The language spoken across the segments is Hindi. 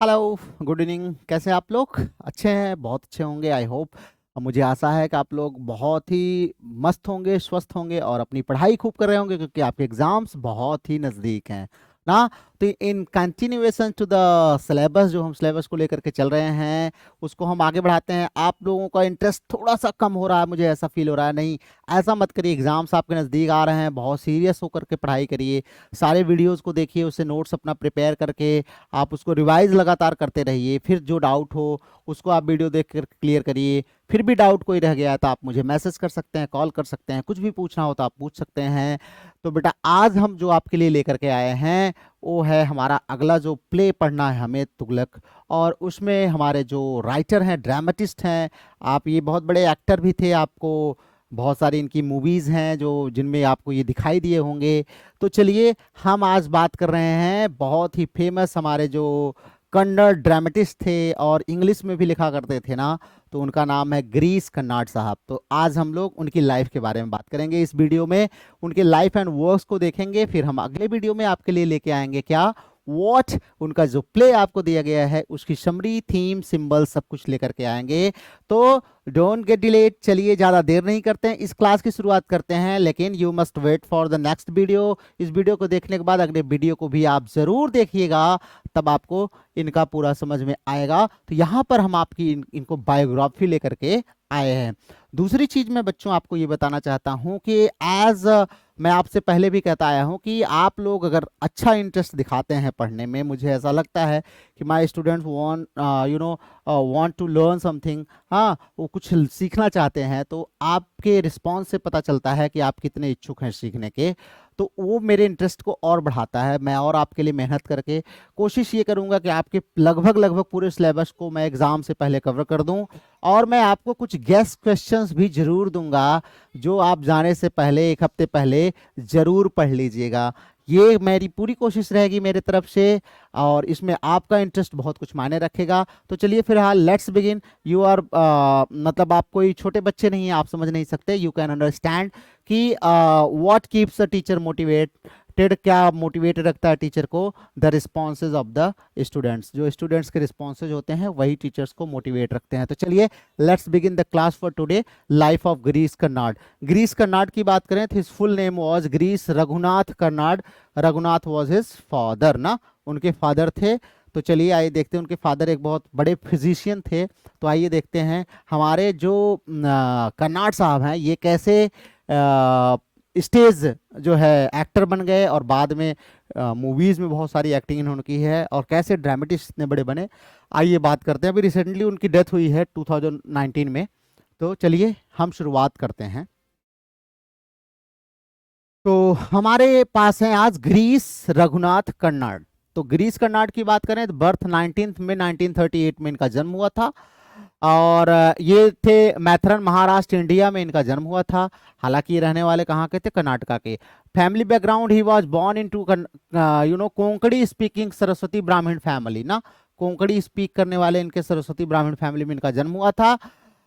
Hello, good evening. कैसे हैं आप लोग? अच्छे हैं? बहुत अच्छे होंगे आई होप। मुझे आशा है कि आप लोग बहुत ही मस्त होंगे, स्वस्थ होंगे और अपनी पढ़ाई खूब कर रहे होंगे क्योंकि आपके एग्जाम्स बहुत ही नज़दीक हैं ना। तो in continuation to the syllabus, जो हम सिलेबस को लेकर के चल रहे हैं उसको हम आगे बढ़ाते हैं। आप लोगों का इंटरेस्ट थोड़ा सा कम हो रहा है, मुझे ऐसा फील हो रहा है। नहीं, ऐसा मत करिए। एग्जाम्स आपके नज़दीक आ रहे हैं, बहुत सीरियस होकर के पढ़ाई करिए। सारे वीडियोज़ को देखिए, उससे नोट्स अपना प्रिपेयर करके आप उसको रिवाइज लगातार करते रहिए। फिर जो डाउट हो उसको आप वीडियो देख कर क्लियर करिए। फिर भी डाउट कोई रह गया तो आप मुझे मैसेज कर सकते हैं, कॉल कर सकते हैं, कुछ भी पूछना हो तो आप पूछ सकते हैं। तो बेटा, आज हम जो आपके लिए लेकर के आए हैं वो है हमारा अगला जो प्ले पढ़ना है हमें, तुगलक। और उसमें हमारे जो राइटर हैं, ड्रामेटिस्ट हैं, आप ये बहुत बड़े एक्टर भी थे, आपको बहुत सारी इनकी मूवीज हैं जो जिनमें आपको ये दिखाई दिए होंगे। तो चलिए, हम आज बात कर रहे हैं बहुत ही फेमस हमारे जो कन्नड़ ड्रामेटिस्ट थे और इंग्लिश में भी लिखा करते थे ना, तो उनका नाम है गिरीश कर्नाड साहब। तो आज हम लोग उनकी लाइफ के बारे में बात करेंगे इस वीडियो में। उनके लाइफ एंड वर्क्स को देखेंगे, फिर हम अगले वीडियो में आपके लिए लेके आएंगे क्या, वॉट, उनका जो प्ले आपको दिया गया है उसकी समरी, थीम, सिंबल सब कुछ लेकर के आएंगे। तो डोंट गेट डिलेड। चलिए, ज़्यादा देर नहीं करते हैं, इस क्लास की शुरुआत करते हैं। लेकिन you must wait for the next video. इस वीडियो को देखने के बाद अगले वीडियो को भी आप ज़रूर देखिएगा, तब आपको इनका पूरा समझ में आएगा। तो यहाँ पर हम आपकी इनको बायोग्राफी लेकर के आए हैं। दूसरी चीज़ मैं बच्चों आपको ये बताना चाहता हूँ कि एज मैं आपसे पहले भी कहता आया हूँ कि आप लोग अगर अच्छा इंटरेस्ट दिखाते हैं पढ़ने में, मुझे ऐसा लगता है कि my students want want to learn something, हाँ, वो कुछ सीखना चाहते हैं, तो आपके रिस्पॉन्स से पता चलता है कि आप कितने इच्छुक हैं सीखने के। तो वो मेरे इंटरेस्ट को और बढ़ाता है। मैं और आपके लिए मेहनत करके कोशिश ये करूंगा कि आपके लगभग लगभग पूरे सिलेबस को मैं एग्जाम से पहले कवर कर दूं। और मैं आपको कुछ गेस्ट क्वेश्चंस भी जरूर दूंगा जो आप जाने से पहले, एक हफ्ते पहले जरूर पढ़ लीजिएगा। ये मेरी पूरी कोशिश रहेगी मेरे तरफ से, और इसमें आपका इंटरेस्ट बहुत कुछ मायने रखेगा। तो चलिए फिलहाल लेट्स बिगिन। यू आर मतलब आप कोई छोटे बच्चे नहीं हैं, आप समझ नहीं सकते, यू कैन अंडरस्टैंड कि what keeps a teacher motivated, क्या मोटिवेट रखता है टीचर को, the responses of the students. जो स्टूडेंट्स के रिस्पॉन्सेज होते हैं वही टीचर्स को मोटिवेट रखते हैं। तो चलिए let's begin the class for today. Life of Girish Karnad. Girish Karnad की बात करें तो his full name was Girish Raghunath Karnad. Raghunath was his father ना, उनके फादर थे। तो चलिए आइए देखते हैं, उनके फादर एक बहुत बड़े फिजिशियन थे। तो आइए देखते हैं हमारे जो कर्नाड साहब हैं ये कैसे स्टेज जो है एक्टर बन गए और बाद में मूवीज में बहुत सारी एक्टिंग इन्होंने की है, और कैसे ड्रामेटिस्ट इतने बड़े बने। आइए बात करते हैं। अभी रिसेंटली उनकी डेथ हुई है 2019 में। तो चलिए हम शुरुआत करते हैं। तो हमारे पास है आज गिरीश रघुनाथ कर्नाड। तो गिरीश कर्नाड की बात करें तो बर्थ 19 में 1938 में इनका जन्म हुआ था। और ये थे मैथरन, महाराष्ट्र, इंडिया में इनका जन्म हुआ था। हालांकि ये रहने वाले कहाँ के थे? कर्नाटका के। Family background, he was born into Konkani speaking Saraswati Brahmin family ना। कोंकणी स्पीक करने वाले इनके सरस्वती ब्राह्मण फैमिली में इनका जन्म हुआ था।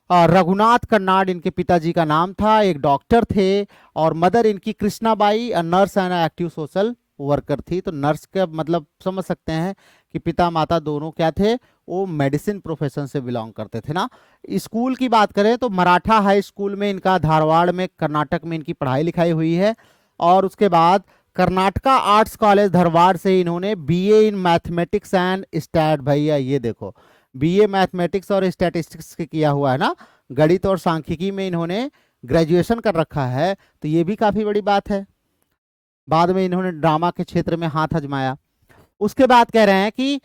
रघुनाथ कर्नाड इनके पिताजी का नाम था, एक डॉक्टर थे। और मदर इनकी Krishnabai, nurse and active social worker थी। तो नर्स का मतलब समझ सकते हैं कि पिता माता दोनों क्या थे, वो मेडिसिन प्रोफेशन से बिलोंग करते थे ना। स्कूल की बात करें तो मराठा हाई स्कूल में इनका, धारवाड़ में, कर्नाटक में इनकी पढ़ाई लिखाई हुई है। और उसके बाद कर्नाटका आर्ट्स कॉलेज धारवाड़ से इन्होंने BA in mathematics and stat, भैया ये देखो, बीए मैथमेटिक्स और स्टैटिस्टिक्स के किया हुआ है ना, गणित और सांख्यिकी में इन्होंने ग्रेजुएशन कर रखा है। तो ये भी काफी बड़ी बात है। बाद में इन्होंने ड्रामा के क्षेत्र में हाथ आजमाया। उसके बाद कह रहे हैं कि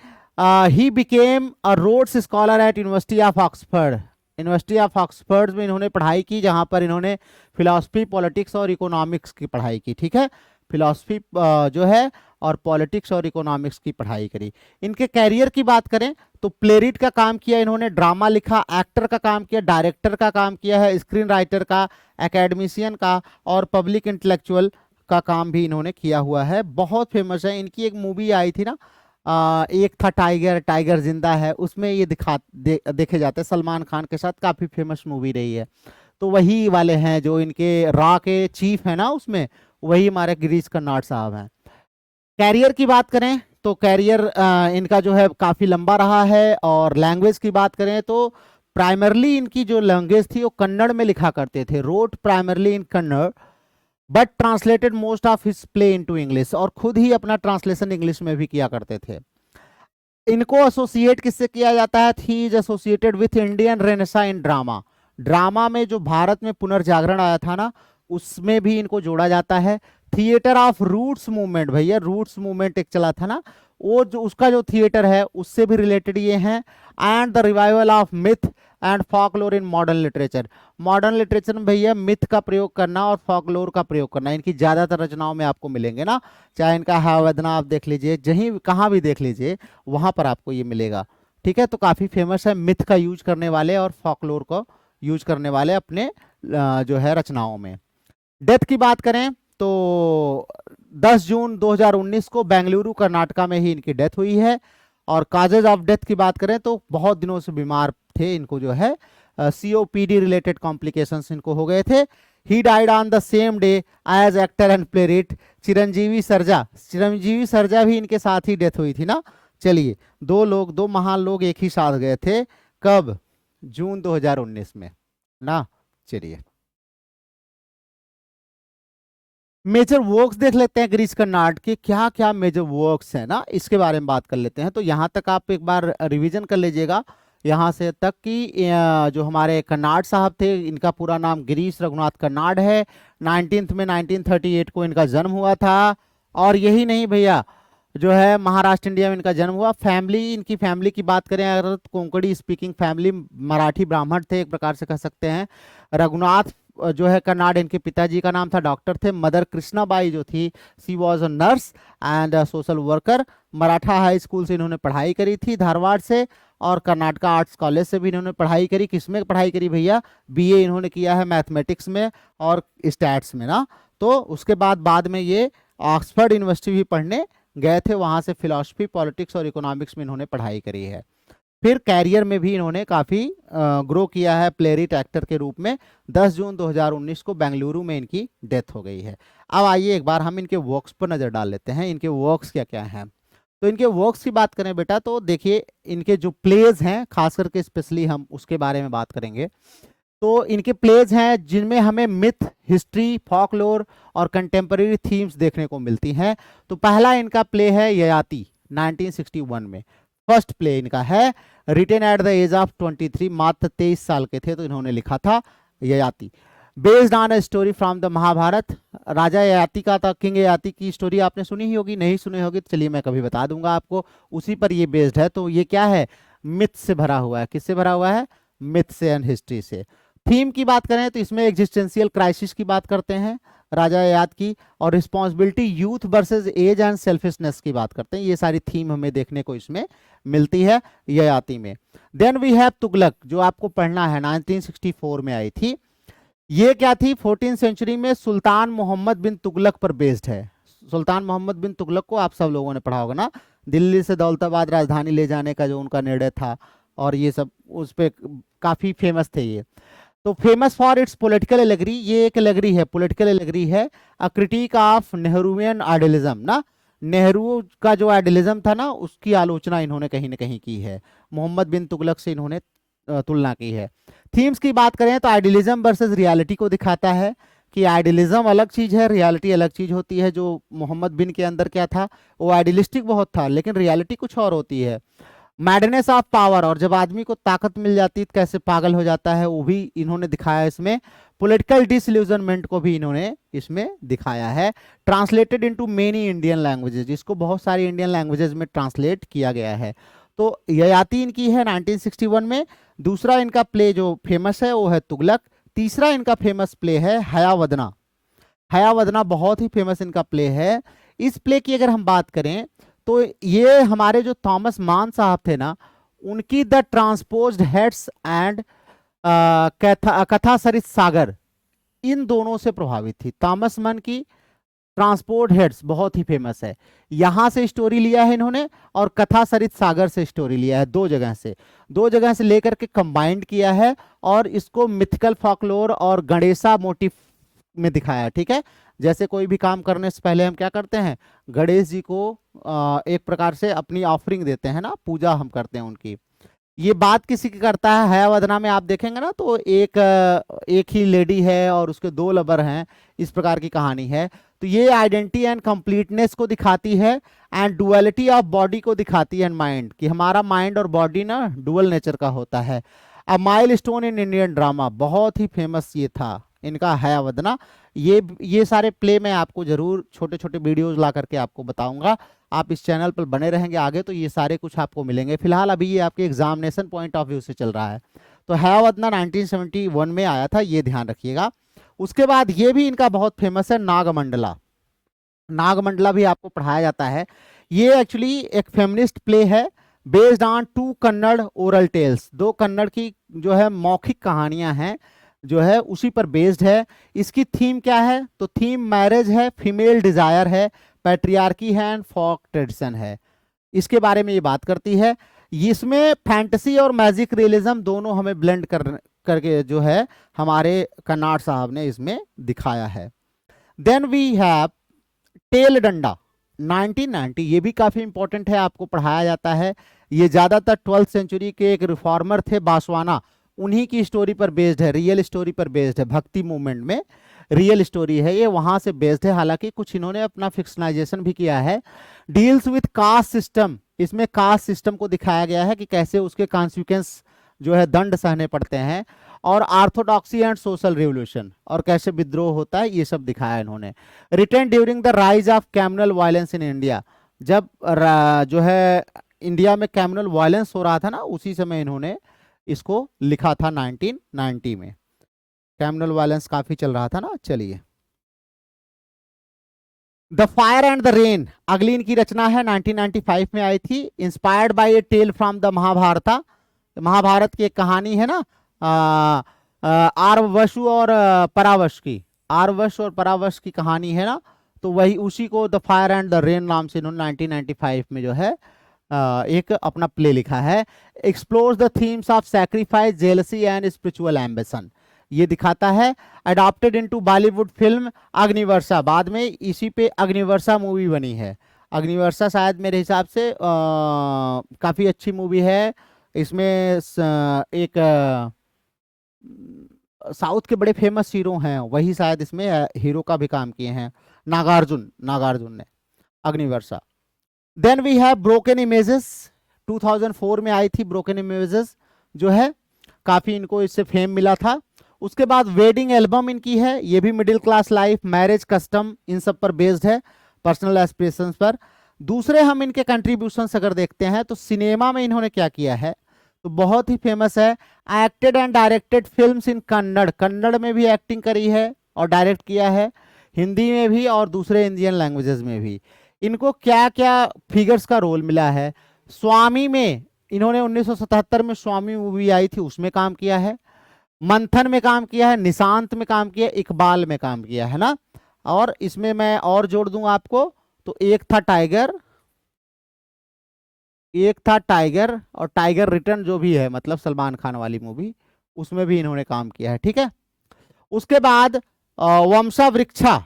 he became a Rhodes scholar at university of Oxford. University of Oxford में इन्होंने पढ़ाई की, जहां पर इन्होंने फिलॉसफी, पॉलिटिक्स और इकोनॉमिक्स की पढ़ाई की। ठीक है, फिलॉसफी जो है और पॉलिटिक्स और इकोनॉमिक्स की पढ़ाई करी। इनके कैरियर की बात करें तो प्लेरिट का काम किया इन्होंने, ड्रामा लिखा, एक्टर का काम किया, डायरेक्टर का काम किया है, स्क्रीन राइटर का, एकेडमिशियन का, और पब्लिक इंटेलेक्चुअल का काम भी इन्होंने किया हुआ है। बहुत फेमस है। इनकी एक मूवी आई थी ना, एक था टाइगर, टाइगर जिंदा है, उसमें ये देखे जाते हैं सलमान खान के साथ, काफी फेमस मूवी रही है। तो वही वाले हैं जो इनके रॉ के चीफ है ना, उसमें वही हमारे गिरीश कर्नाड साहब हैं। कैरियर की बात करें तो कैरियर इनका जो है काफी लंबा रहा है। और लैंग्वेज की बात करें तो प्राइमरली इनकी जो लैंग्वेज थी वो कन्नड़ में लिखा करते थे, wrote primarily in Kannada, but translated most of his play into English, और खुद ही अपना ट्रांसलेशन इंग्लिश में भी किया करते थे। इनको एसोसिएट किससे किया जाता है? He is associated with Indian Renaissance in drama. Drama में जो भारत में पुनर्जागरण आया था ना, उसमें भी इनको जोड़ा जाता है। थिएटर ऑफ रूट्स मूवमेंट, भैया रूट्स मूवमेंट एक चला था ना, वो जो उसका जो थिएटर है उससे भी रिलेटेड ये हैं। And the revival of myth and folklore in modern literature. Modern literature में भैया मिथ का प्रयोग करना और फॉकलोर का प्रयोग करना इनकी ज्यादातर रचनाओं में आपको मिलेंगे ना। चाहे इनका हैवदना आप देख लीजिए, जहीं कहाँ भी देख लीजिए वहां पर आपको ये मिलेगा। ठीक है, तो काफी फेमस है मिथ का यूज करने वाले और फॉकलोर को यूज करने वाले अपने जो है रचनाओं में। डेथ की बात करें तो 10 जून 2019 को बेंगलुरु कर्नाटका में ही इनकी डेथ हुई है। और काजेज ऑफ डेथ की बात करें तो बहुत दिनों से बीमार थे, इनको जो है COPD रिलेटेड कॉम्प्लिकेशंस इनको हो गए थे। He died on the same day as actor and playwright Chiranjeevi Sarja. Chiranjeevi Sarja भी इनके साथ ही डेथ हुई थी ना। चलिए, दो महान लोग एक ही साथ गए थे, कब? जून 2019 में ना। चलिए, मेजर वर्क्स देख लेते हैं गिरीश कर्नाड के, क्या क्या मेजर वर्क्स हैं ना, इसके बारे में बात कर लेते हैं। तो यहाँ तक आप एक बार रिवीजन कर लीजिएगा, यहाँ से तक कि जो हमारे कर्नाड साहब थे, इनका पूरा नाम गिरीश रघुनाथ कर्नाड है। 19 में 1938 को इनका जन्म हुआ था। और यही नहीं भैया, जो है महाराष्ट्र इंडिया में इनका जन्म हुआ। फैमिली, इनकी फैमिली की बात करें अगर, कोंकणी स्पीकिंग फैमिली, मराठी ब्राह्मण थे एक प्रकार से कह सकते हैं। रघुनाथ जो है कर्नाड, इनके पिताजी का नाम था डॉक्टर थे। मदर कृष्णाबाई जो थी, she was a nurse and social worker. Maratha high school से इन्होंने पढ़ाई करी थी, धारवाड़ से। और कर्नाटका आर्ट्स कॉलेज से भी इन्होंने पढ़ाई करी। किसमें पढ़ाई करी भैया? BA इन्होंने किया है मैथमेटिक्स में और स्टैट्स में ना। तो उसके बाद में ये ऑक्सफोर्ड यूनिवर्सिटी भी पढ़ने गए थे, वहां से फिलॉसफी, पॉलिटिक्स और इकोनॉमिक्स में इन्होंने पढ़ाई करी है। फिर कैरियर में भी इन्होंने काफी ग्रो किया है प्लेरिट एक्टर के रूप में। 10 जून 2019 को बेंगलुरु में इनकी डेथ हो गई है। अब आइए एक बार हम इनके वर्क्स पर नजर डाल लेते हैं, इनके वर्क्स क्या क्या हैं। तो इनके वर्क्स की बात करें बेटा, तो देखिए इनके जो प्लेज हैं, खास करके स्पेशली हम उसके बारे में बात करेंगे। तो इनके प्लेज हैं जिनमें हमें मिथ, हिस्ट्री, फॉकलोर और कंटेम्पररी थीम्स देखने को मिलती हैं। तो पहला इनका प्ले है ययाति, 1961 में फर्स्ट प्ले इनका है। Written at the age of 23, मात्र 23 साल के थे तो इन्होंने लिखा था Yayati. Based on a story from the Mahabharat. राजा ययाति का था, किंग ययाति की स्टोरी आपने सुनी ही होगी, नहीं सुनी होगी तो चलिए मैं कभी बता दूंगा आपको। उसी पर ये बेस्ड है। तो ये क्या है? मिथ से भरा हुआ है। किससे भरा हुआ है? मिथ से एंड हिस्ट्री से। थीम की बात करें तो इसमें एग्जिस्टेंशियल क्राइसिस की बात करते हैं राजा ययाति की, और responsibility, youth versus age and selfishness की बात करते हैं। ये सारी थीम हमें देखने को इसमें मिलती है ययाति में। देन वी हैव तुगलक, जो आपको पढ़ना है, 1964 में आई थी। ये क्या थी? 14th सेंचुरी में सुल्तान मोहम्मद बिन तुगलक पर बेस्ड है। सुल्तान मोहम्मद बिन तुगलक को आप सब लोगों ने पढ़ा होगा ना, दिल्ली से दौलताबाद राजधानी ले जाने का जो उनका निर्णय था, और ये सब उस पर काफी फेमस थे ये। तो famous for its political allegory, ये एक एलेगरी है, पॉलिटिकल एलेगरी है। अ क्रिटिक ऑफ नेहरूवियन आइडियलिज्म ना, नेहरू का जो आइडियलिज्म था ना, उसकी आलोचना इन्होंने कहीं ना कहीं की है। मोहम्मद बिन तुगलक से इन्होंने तुलना की है। थीम्स की बात करें तो आइडियलिज्म वर्सेस रियलिटी को दिखाता है कि आइडियलिज्म अलग चीज है, रियलिटी अलग चीज होती है। जो मोहम्मद बिन के अंदर क्या था, वो आइडियलिस्टिक बहुत था, लेकिन रियलिटी कुछ और होती है। मैडनेस ऑफ पावर, और जब आदमी को ताकत मिल जाती है तो कैसे पागल हो जाता है, वो भी इन्होंने दिखाया इसमें। पॉलिटिकल डिसइल्यूजनमेंट को भी इन्होंने इसमें दिखाया है। Translated into many Indian languages, जिसको बहुत सारी इंडियन लैंग्वेजेस में ट्रांसलेट किया गया है। तो ययाति इनकी है 1961 में। दूसरा इनका प्ले जो फेमस है वो है तुगलक। तीसरा इनका फेमस प्ले है हयावदना। हयावदना बहुत ही फेमस इनका प्ले है। इस प्ले की अगर हम बात करें तो ये हमारे जो थॉमस मान साहब थे ना, उनकी द ट्रांसपोज्ड हेड्स एंड कथा सरित सागर, इन दोनों से प्रभावित थी। थॉमस मान की ट्रांसपोर्ट हेड्स बहुत ही फेमस है, यहां से स्टोरी लिया है इन्होंने, और कथा सरित सागर से स्टोरी लिया है। दो जगह से लेकर के कंबाइंड किया है, और इसको मिथिकल फॉकलोर और गणेशा मोटिव में दिखाया है, ठीक है। जैसे कोई भी काम करने से पहले हम क्या करते हैं, गणेश जी को एक प्रकार से अपनी ऑफरिंग देते हैं ना, पूजा हम करते हैं उनकी। ये बात किसी की करता है हयावदना में आप देखेंगे ना, तो एक ही लेडी है और उसके दो लवर हैं, इस प्रकार की कहानी है। तो ये आइडेंटिटी एंड कंप्लीटनेस को दिखाती है, एंड डुअलिटी ऑफ बॉडी को दिखाती है एंड माइंड, कि हमारा माइंड और बॉडी ना डुअल नेचर का होता है। A milestone in Indian drama, बहुत ही फेमस ये था इनका हयावदना। ये सारे प्ले मैं आपको जरूर छोटे छोटे वीडियोज ला करके आपको बताऊंगा। आप इस चैनल पर बने रहेंगे आगे तो ये सारे कुछ आपको मिलेंगे। फिलहाल अभी ये आपके एग्जामिनेशन पॉइंट ऑफ व्यू से चल रहा है। तो हयावदना 1971 में आया था, ये ध्यान रखिएगा। उसके बाद ये भी इनका बहुत फेमस है, नागमंडला। नागमंडला भी आपको पढ़ाया जाता है। ये एक्चुअली एक फेमिनिस्ट प्ले है, based on 2 Kannada oral tales. 2 Kannada की जो है मौखिक कहानियां हैं, जो है उसी पर बेस्ड है। इसकी थीम क्या है, तो थीम मैरिज है, फीमेल डिजायर है, पैट्रियार्की है एंड फोक ट्रेडिशन है। इसके बारे में ये बात करती है। इसमें फैंटेसी और मैजिक रियलिज्म दोनों हमें ब्लेंड करके जो है हमारे कन्नाड साहब ने इसमें दिखाया है। देन वी हैव टेल डंडा 1990, ये भी काफी इंपॉर्टेंट है, आपको पढ़ाया जाता है। ये ज्यादातर 12th सेंचुरी के एक रिफॉर्मर थे बासवाना, उन्हीं की स्टोरी पर बेस्ड है, रियल स्टोरी पर बेस्ड है, भक्ति मूवमेंट में रियल स्टोरी है, ये वहां से बेस्ड है। हालांकि कुछ इन्होंने अपना फिक्शनाइजेशन भी किया है। डील्स विथ कास्ट सिस्टम, इसमें कास्ट सिस्टम को दिखाया गया है कि कैसे उसके कॉन्सिक्वेंस जो है दंड सहने पड़ते हैं, और आर्थोडॉक्सी एंड सोशल रिवोल्यूशन, और कैसे विद्रोह होता है, ये सब दिखाया इन्होंने। Return during the rise of communal violence in India, जब जो है इंडिया में कम्युनल वायलेंस हो रहा था ना, उसी समय इन्होंने इसको लिखा था 1990 में। कम्युनल वायलेंस काफी चल रहा था ना। चलिए, the fire and the rain, अगली इनकी रचना है, 1995 में आई थी। Inspired by a tale from the Mahabharata, Mahabharat की एक कहानी है ना, आर्ववशु और परावश की, आर्ववश और परावश की कहानी है ना, तो वही उसी को the fire and the rain नाम से इन्होंने 1995 में जो है एक अपना प्ले लिखा है। Explores the themes of sacrifice, jealousy and spiritual ambition, ये दिखाता है। Adopted into Bollywood film Agnivarsha, बाद में इसी पे अग्निवर्षा मूवी बनी है। अग्निवर्षा शायद मेरे हिसाब से काफी अच्छी मूवी है। इसमें एक साउथ के बड़े फेमस हीरो हैं, वही शायद इसमें हीरो का भी काम किए हैं, नागार्जुन ने, Agnivarsha. Then we have broken images, 2004 में आई थी ब्रोकन इमेजेस, जो है काफी इनको इससे फेम मिला था। उसके बाद वेडिंग एल्बम इनकी है, ये भी middle class life, marriage custom, इन सब पर बेस्ड है, पर्सनल एस्पिरेशंस पर। दूसरे हम इनके कंट्रीब्यूशंस अगर देखते हैं तो सिनेमा में इन्होंने क्या किया है, तो बहुत ही फेमस है। Acted and directed films in Kannada, Kannada में भी एक्टिंग करी है और डायरेक्ट किया है, हिंदी में भी और दूसरे इंडियन लैंग्वेजेस में भी। इनको क्या क्या फिगर्स का रोल मिला है, स्वामी में इन्होंने 1977 में स्वामी मूवी आई थी, उसमें काम किया है, मंथन में काम किया है, निशांत में काम किया, इकबाल में काम किया है ना। और इसमें मैं और जोड़ दूंगा आपको, तो एक था टाइगर और टाइगर रिटर्न जो भी है, मतलब सलमान खान वाली मूवी, उसमें भी इन्होंने काम किया है, ठीक है। उसके बाद वंशावृक्षा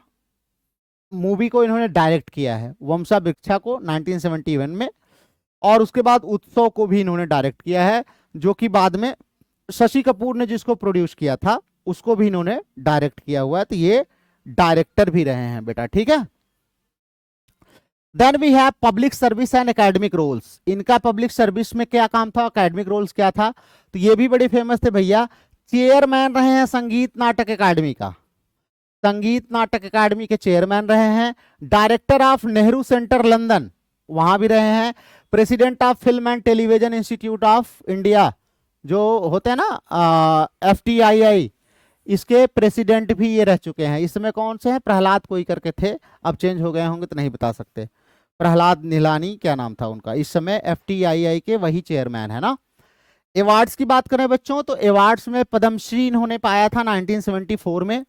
मूवी को इन्होंने डायरेक्ट किया है, वंशावृक्षा को 1971 में। और उसके बाद उत्सव को भी इन्होंने डायरेक्ट किया है, जो कि बाद में शशि कपूर ने जिसको प्रोड्यूस किया था उसको भी इन्होंने डायरेक्ट किया हुआ है, तो ये डायरेक्टर भी रहे हैं बेटा, ठीक है। Then we have public service and academic roles, इनका पब्लिक सर्विस में क्या काम था, एकेडमिक रोल्स क्या था, तो ये भी बड़े फेमस थे भैया। चेयरमैन रहे हैं संगीत नाटक अकादमी का, संगीत नाटक अकादमी के चेयरमैन रहे हैं। Director of Nehru centre London, वहां भी रहे हैं। President of film and television institute of India, जो होते हैं ना FTII, इसके प्रेसिडेंट भी ये रह चुके हैं। इस समय कौन से हैं, प्रहलाद कोई करके थे, अब चेंज हो गए होंगे तो नहीं बता सकते, प्रहलाद नीलानी क्या नाम था उनका, इस समय FTII के वही चेयरमैन है ना। अवार्ड्स की बात करें बच्चों, तो अवार्ड्स में पद्मश्री इन्होंने पाया था 1974 में,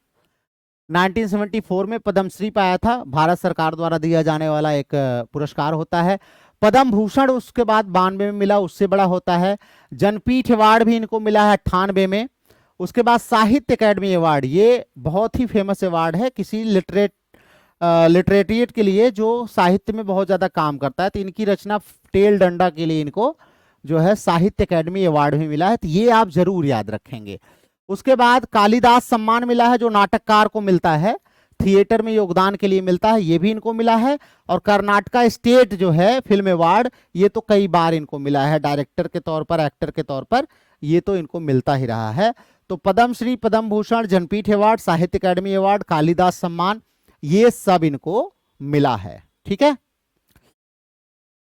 1974 में पद्मश्री पाया था, भारत सरकार द्वारा दिया जाने वाला एक पुरस्कार होता है। पद्म भूषण उसके बाद 92 में मिला, उससे बड़ा होता है। जनपीठ अवार्ड भी इनको मिला है 98 में। उसके बाद साहित्य अकेडमी अवार्ड, ये बहुत ही फेमस अवार्ड है किसी लिटरेटिएट के लिए जो साहित्य में बहुत ज्यादा काम करता है। तो इनकी रचना टेल डंडा के लिए इनको जो है साहित्य अकेडमी अवार्ड भी मिला है, तो ये आप जरूर याद रखेंगे। उसके बाद कालिदास सम्मान मिला है जो नाटककार को मिलता है, थिएटर में योगदान के लिए मिलता है, ये भी इनको मिला है। और कर्नाटका स्टेट जो है फिल्म अवार्ड, ये तो कई बार इनको मिला है, डायरेक्टर के तौर पर, एक्टर के तौर पर, ये तो इनको मिलता ही रहा है। तो पद्म श्री, पद्म भूषण, जनपीठ अवार्ड, साहित्य अकादमी अवार्ड, कालिदास सम्मान, ये सब इनको मिला है। ठीक है।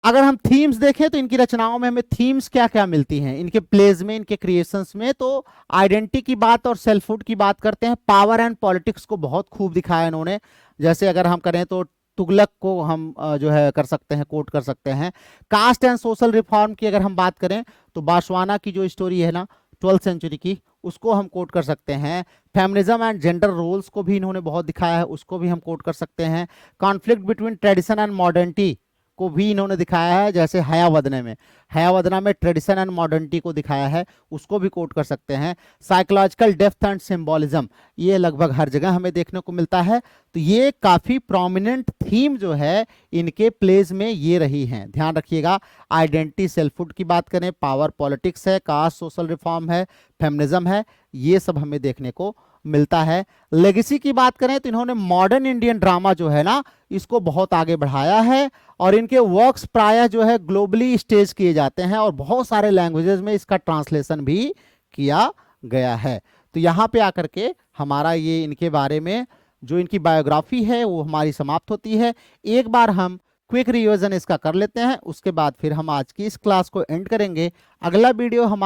अगर हम थीम्स देखें तो इनकी रचनाओं में हमें थीम्स क्या क्या मिलती हैं, इनके प्लेज में, इनके क्रिएशंस में, तो आइडेंटिटी की बात और सेल्फहुड की बात करते हैं। पावर एंड पॉलिटिक्स को बहुत खूब दिखाया इन्होंने। जैसे अगर हम करें तो तुगलक को हम जो है कर सकते हैं, कोट कर सकते हैं। कास्ट एंड सोशल रिफॉर्म की अगर हम बात करें तो बांसवाना की जो स्टोरी है ना 12th सेंचुरी की, उसको हम कोट कर सकते हैं। फेमिनिज्म एंड जेंडर रोल्स को भी इन्होंने बहुत दिखाया है, उसको भी हम कोट कर सकते हैं। Conflict between tradition and modernity को भी इन्होंने दिखाया है, जैसे हयावदना में ट्रेडिशन एंड मॉडर्निटी को दिखाया है, उसको भी कोट कर सकते हैं। साइकोलॉजिकल डेप्थ एंड सिंबॉलिज्म, ये लगभग हर जगह हमें देखने को मिलता है। तो ये काफी प्रोमिनेंट थीम जो है इनके प्लेज में ये रही हैं, ध्यान रखिएगा। आइडेंटिटी सेल्फहुड की बात करें, पावर पॉलिटिक्स है, कास्ट सोशल रिफॉर्म है, फेमिनिज्म है, ये सब हमें देखने को मिलता है। लेगेसी की बात करें तो इन्होंने मॉडर्न इंडियन ड्रामा जो है ना, इसको बहुत आगे बढ़ाया है, और इनके वर्क्स प्रायः जो है ग्लोबली स्टेज किए जाते हैं, और बहुत सारे लैंग्वेजेस में इसका ट्रांसलेशन भी किया गया है। तो यहाँ पे आकर के हमारा ये इनके बारे में जो इनकी बायोग्राफी है वो हमारी समाप्त होती है। एक बार हम क्विक रिविजन इसका कर लेते हैं, उसके बाद फिर हम आज की इस क्लास को एंड करेंगे। अगला वीडियो हम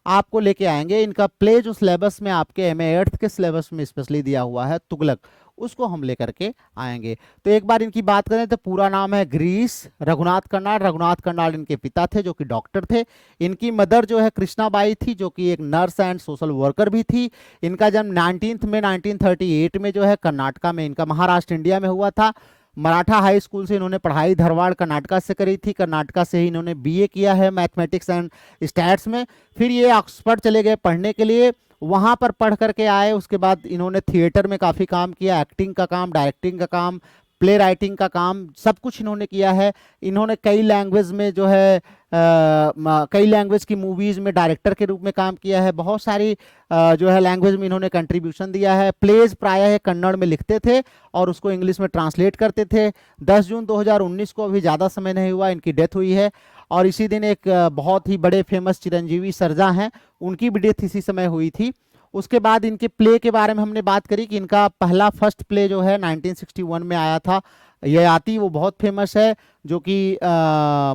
आपको लेके आएंगे, इनका प्ले जो सिलेबस में आपके एमए 8th के सिलेबस में स्पेशली दिया हुआ है तुगलक, उसको हम लेकर के आएंगे। तो एक बार इनकी बात करें तो पूरा नाम है गिरीश रघुनाथ कर्नाड। रघुनाथ कर्नाड इनके पिता थे जो कि डॉक्टर थे। इनकी मदर जो है कृष्णाबाई थी जो कि एक नर्स एंड सोशल वर्कर भी थी। इनका जन्म 19 में 1938 में जो है कर्नाटका में, इनका महाराष्ट्र इंडिया में हुआ था। मराठा हाई स्कूल से इन्होंने पढ़ाई धारवाड़ कर्नाटका से करी थी। कर्नाटका से ही इन्होंने बीए किया है मैथमेटिक्स एंड स्टैट्स में। फिर ये ऑक्सफोर्ड चले गए पढ़ने के लिए, वहाँ पर पढ़ करके आए। उसके बाद इन्होंने थिएटर में काफ़ी काम किया, एक्टिंग का काम, डायरेक्टिंग का काम, प्ले राइटिंग का काम, सब कुछ इन्होंने किया है। इन्होंने कई लैंग्वेज में जो है कई लैंग्वेज की मूवीज़ में डायरेक्टर के रूप में काम किया है। बहुत सारी जो है लैंग्वेज में इन्होंने कंट्रीब्यूशन दिया है। प्लेज प्रायः कन्नड़ में लिखते थे और उसको इंग्लिश में ट्रांसलेट करते थे। 10 जून 2019 को, अभी ज़्यादा समय नहीं हुआ, इनकी डेथ हुई है। और इसी दिन एक बहुत ही बड़े फेमस चिरंजीवी सरजा हैं, उनकी भी डेथ इसी समय हुई थी। उसके बाद इनके प्ले के बारे में हमने बात करी कि इनका पहला फर्स्ट प्ले जो है 1961 में आया था, ययाति, वो बहुत फेमस है, जो कि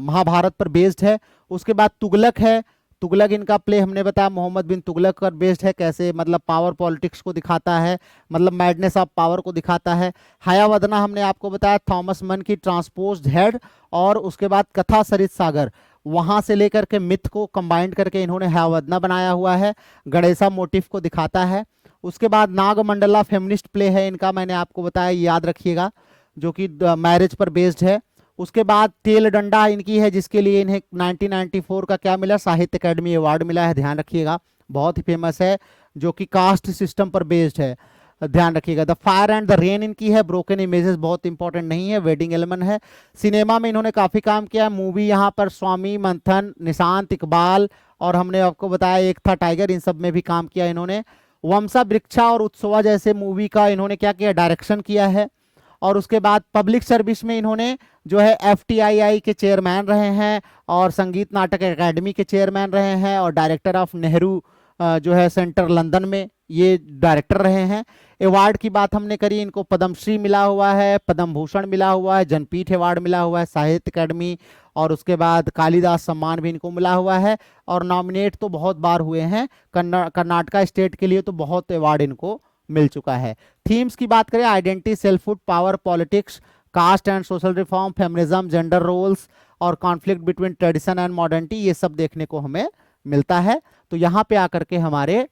महाभारत पर बेस्ड है। उसके बाद तुगलक है। तुगलक इनका प्ले हमने बताया मोहम्मद बिन तुगलक पर बेस्ड है। कैसे, मतलब पावर पॉलिटिक्स को दिखाता है, मतलब मैडनेस ऑफ पावर को दिखाता है। हयावदना हमने आपको बताया थॉमस मन की ट्रांसपोज्ड हेड। और उसके बाद कथा सरित सागर, वहां से लेकर के मिथ को कंबाइंड करके इन्होंने हयावदना बनाया हुआ है, गणेशा मोटिव को दिखाता है। उसके बाद नागमंडला फेमिनिस्ट प्ले है इनका, मैंने आपको बताया, याद रखिएगा, जो कि मैरिज पर बेस्ड है। उसके बाद तेल डंडा इनकी है, जिसके लिए इन्हें 1994 का क्या मिला, साहित्य अकादमी अवार्ड मिला है, ध्यान रखिएगा, बहुत ही फेमस है, जो कि कास्ट सिस्टम पर बेस्ड है, ध्यान रखिएगा। The fire and the rain इनकी है। ब्रोकन इमेजेस बहुत इंपॉर्टेंट नहीं है, वेडिंग एलिमेंट है। सिनेमा में इन्होंने काफी काम किया। मूवी यहाँ पर स्वामी, मंथन, निशांत, इकबाल, और हमने आपको बताया एक था टाइगर, इन सब में भी काम किया इन्होंने। वंशा वृक्षा और उत्सवा जैसे मूवी का इन्होंने क्या किया, डायरेक्शन किया है। और उसके बाद पब्लिक सर्विस में इन्होंने जो है FTII के चेयरमैन रहे हैं, और संगीत नाटक एकेडमी के चेयरमैन रहे हैं, और डायरेक्टर ऑफ नेहरू जो है सेंटर लंदन में, ये डायरेक्टर रहे हैं। अवार्ड की बात हमने करी, इनको पद्मश्री मिला हुआ है, पद्म भूषण मिला हुआ है, जनपीठ अवार्ड मिला हुआ है, साहित्य अकादमी, और उसके बाद कालिदास सम्मान भी इनको मिला हुआ है। और नॉमिनेट तो बहुत बार हुए हैं, कर्नाटका स्टेट के लिए तो बहुत अवार्ड इनको मिल चुका है। थीम्स की बात करें, identity, selfhood, power politics, caste and social reform, feminism, gender roles, और conflict between tradition and modernity, ये सब देखने को हमें मिलता है। तो यहाँ पे आकर के हमारे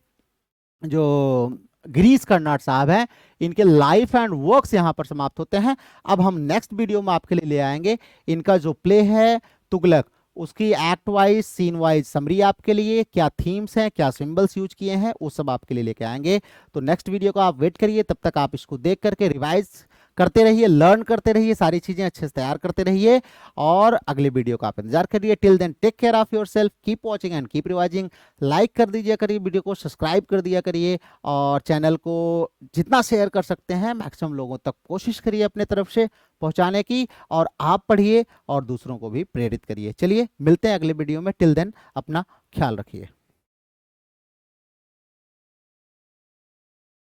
जो गिरीश कर्नाड साहब हैं, इनके लाइफ एंड वर्क्स यहाँ पर समाप्त होते हैं। अब हम नेक्स्ट वीडियो में आपके लिए ले आएंगे इनका जो प्ले है तुगलक, उसकी act wise scene wise summary आपके लिए, क्या थीम्स हैं, क्या सिंबल्स यूज किए हैं, वो सब आपके लिए लेके आएंगे। तो नेक्स्ट वीडियो को आप वेट करिए, तब तक आप इसको देख करके रिवाइज करते रहिए, लर्न करते रहिए, सारी चीजें अच्छे से तैयार करते रहिए, और अगले वीडियो का आप इंतजार करिए। Till then take care of yourself, keep watching and keep revising. Like कर दीजिए करिए वीडियो को, सब्सक्राइब कर दिया करिए, और चैनल को जितना शेयर कर सकते हैं मैक्सिमम लोगों तक कोशिश करिए अपने तरफ से पहुंचाने की, और आप पढ़िए और दूसरों को भी प्रेरित करिए। चलिए मिलते हैं अगले वीडियो में, टिल देन अपना ख्याल रखिए।